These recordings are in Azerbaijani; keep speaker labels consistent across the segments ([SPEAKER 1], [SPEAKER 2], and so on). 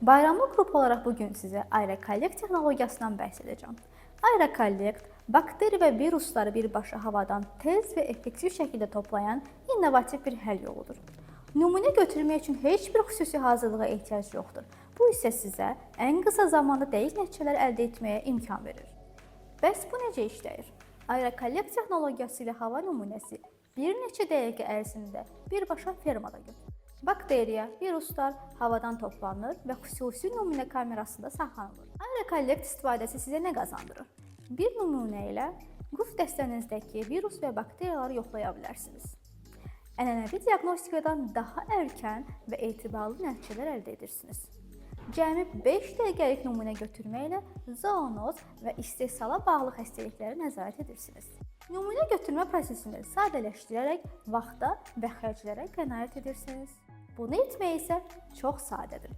[SPEAKER 1] Bayramlıq qrup olaraq bugün sizə Aerokollekt texnologiyasından bəhs edəcəm. Aerokollekt bakteri və virusları birbaşa havadan tez və effektiv şəkildə toplayan innovativ bir həll yoludur. Nümunə götürmək üçün heç bir xüsusi hazırlığa ehtiyac yoxdur. Bu isə sizə ən qısa zamanda dəqiq nəticələr əldə etməyə imkan verir. Bəs bu necə işləyir? Aerokollekt texnologiyası ilə hava nümunəsi bir neçə dəqiqə ərzində birbaşa fermada götürülür. Bakteriya, viruslar havadan toplanır və xüsusi nümunə kamerasında saxlanılır. Aerokollekt istifadəsi sizə nə qazandırır? Bir nümunə ilə qruf dəstənizdəki virus və bakteriyaları yoxlaya bilərsiniz. Ənənəvi diaqnostikadan daha erkən və etibarlı nəticələr əldə edirsiniz. Cəmi 5 dəqiqəlik nümunə götürməklə zoonoz və istehsala bağlı xəstəlikləri nəzarət edirsiniz. Nümunə götürmə prosesini sadələşdirərək vaxta və xərclərə qənaət edirsiniz. Bunu etmək isə çox sadədir.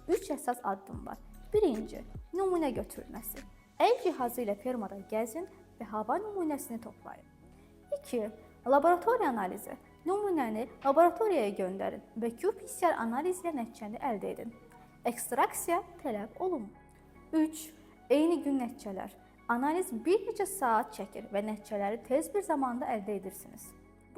[SPEAKER 1] 3 əsas addım var. Birinci, nümunə götürülməsi. Əl cihazı ilə fermada gəzin və hava nümunəsini toplayın. 2. Laboratoriya analizi. Nümunəni laboratoriyaya göndərin və qPCR analizi ilə nəticəni əldə edin. Ekstraksiya tələb olunmur. 3. Eyni gün nəticələr. Analiz bir neçə saat çəkir və nəticələri tez bir zamanda əldə edirsiniz.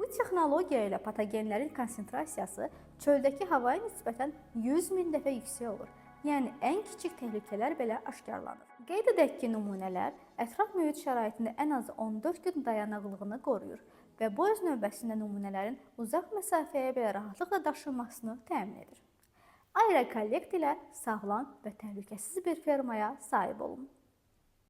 [SPEAKER 1] Bu texnologiya ilə patogenlərin konsentrasiyası çöldəki havaya nisbətən 100 min dəfə yüksək olur. Yəni ən kiçik təhlükələr belə aşkarlanır. Qeyd edək ki, nümunələr ətraf mühit şəraitində ən azı 14 gün dayanıqlığını qoruyur və bu öz növbəsində nümunələrin uzaq məsafəyə belə rahatlıqla daşınmasını təmin edir. Aerokollekt ilə sağlam və təhlükəsiz bir fermaya sahib olun.